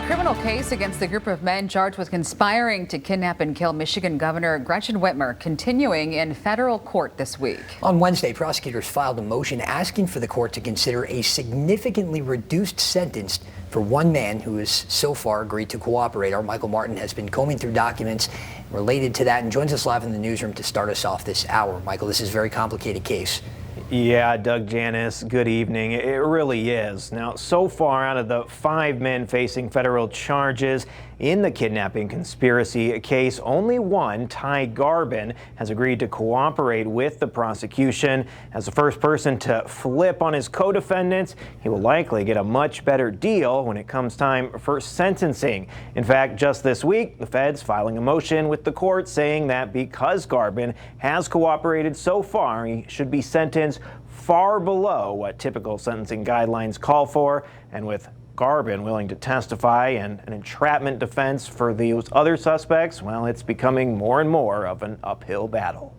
criminal case against the group of men charged with conspiring to kidnap and kill Michigan Governor Gretchen Whitmer continuing in federal court this week. On Wednesday, prosecutors filed a motion asking for the court to consider a significantly reduced sentence for one man who has so far agreed to cooperate. Our Michael Martin has been combing through documents related to that and joins us live in the newsroom to start us off this hour. Michael, this is a very complicated case. Yeah, Doug, Janice, good evening. It really is. Now, so far out of the 5 men facing federal charges in the kidnapping conspiracy case, only one, Ty Garbin, has agreed to cooperate with the prosecution. As the first person to flip on his co-defendants, he will likely get a much better deal when it comes time for sentencing. In fact, just this week, the feds filing a motion with the court saying that because Garbin has cooperated so far, he should be sentenced far below what typical sentencing guidelines call for. And with Garbin willing to testify and an entrapment defense for those other suspects, well, it's becoming more and more of an uphill battle.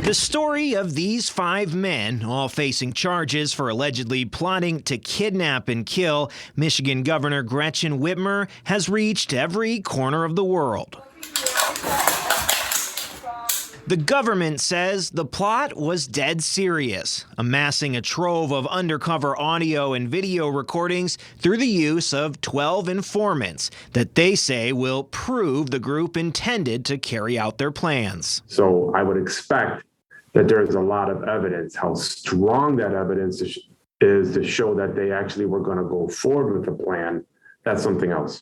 The story of these 5 men, all facing charges for allegedly plotting to kidnap and kill Michigan Governor Gretchen Whitmer, has reached every corner of the world. The government says the plot was dead serious, amassing a trove of undercover audio and video recordings through the use of 12 informants that they say will prove the group intended to carry out their plans. So I would expect that there's a lot of evidence. How strong that evidence is to show that they actually were going to go forward with the plan, that's something else.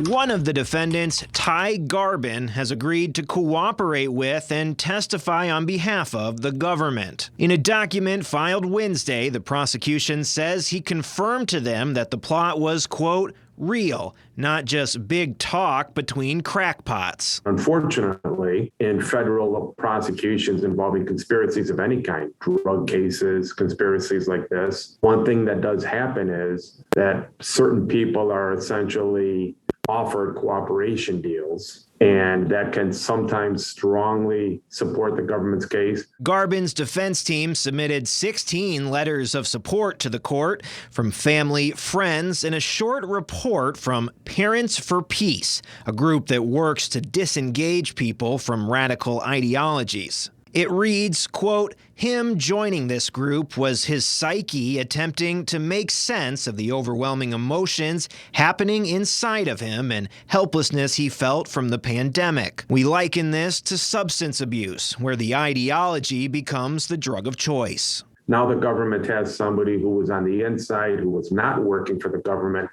One of the defendants, Ty Garbin, has agreed to cooperate with and testify on behalf of the government. In a document filed Wednesday, the prosecution says he confirmed to them that the plot was, quote, real, not just big talk between crackpots. Unfortunately, in federal prosecutions involving conspiracies of any kind, drug cases, conspiracies like this, one thing that does happen is that certain people are essentially offered cooperation deals, and that can sometimes strongly support the government's case. Garbin's defense team submitted 16 letters of support to the court from family, friends, and a short report from Parents for Peace, a group that works to disengage people from radical ideologies. It reads, quote, him joining this group was his psyche attempting to make sense of the overwhelming emotions happening inside of him and helplessness he felt from the pandemic. We liken this to substance abuse, where the ideology becomes the drug of choice. Now the government has somebody who was on the inside, who was not working for the government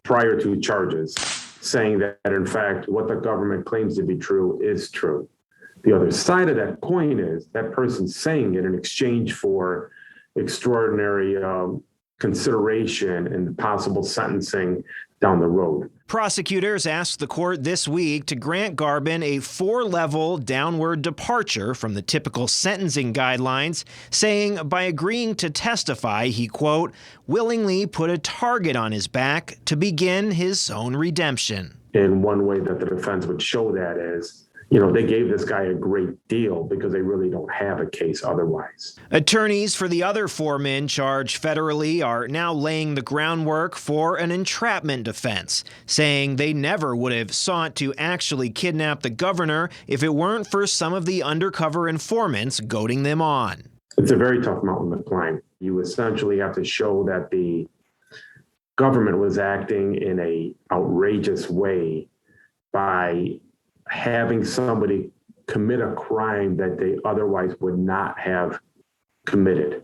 prior to charges, saying that in fact what the government claims to be true is true. The other side of that coin is that person saying it in exchange for extraordinary consideration and possible sentencing down the road. Prosecutors asked the court this week to grant Garbin a 4-level downward departure from the typical sentencing guidelines, saying by agreeing to testify, he, quote, willingly put a target on his back to begin his own redemption. And one way that the defense would show that is, they gave this guy a great deal because they really don't have a case otherwise. Attorneys for the other 4 men charged federally are now laying the groundwork for an entrapment defense, saying they never would have sought to actually kidnap the governor if it weren't for some of the undercover informants goading them on. It's a very tough mountain to climb. You essentially have to show that the government was acting in an outrageous way by having somebody commit a crime that they otherwise would not have committed.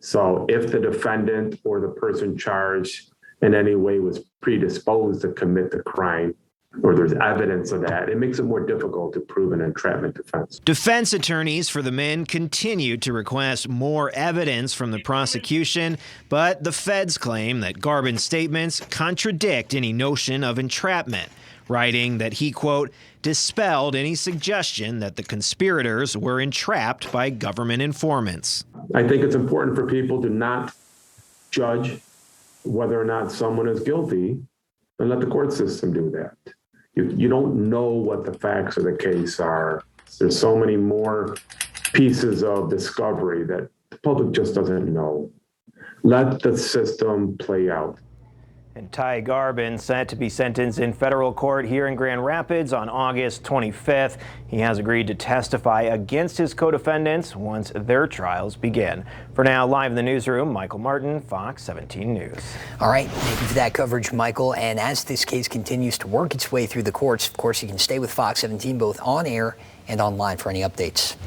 So if the defendant or the person charged in any way was predisposed to commit the crime, or there's evidence of that, it makes it more difficult to prove an entrapment defense. Defense attorneys for the men continue to request more evidence from the prosecution, but the feds claim that Garbin's statements contradict any notion of entrapment, writing that he, quote, dispelled any suggestion that the conspirators were entrapped by government informants. I think it's important for people to not judge whether or not someone is guilty and let the court system do that. You don't know what the facts of the case are. There's so many more pieces of discovery that the public just doesn't know. Let the system play out. And Ty Garbin set to be sentenced in federal court here in Grand Rapids on August 25th. He has agreed to testify against his co-defendants once their trials begin. For now, live in the newsroom, Michael Martin, Fox 17 News. All right, thank you for that coverage, Michael. And as this case continues to work its way through the courts, of course, you can stay with Fox 17 both on air and online for any updates.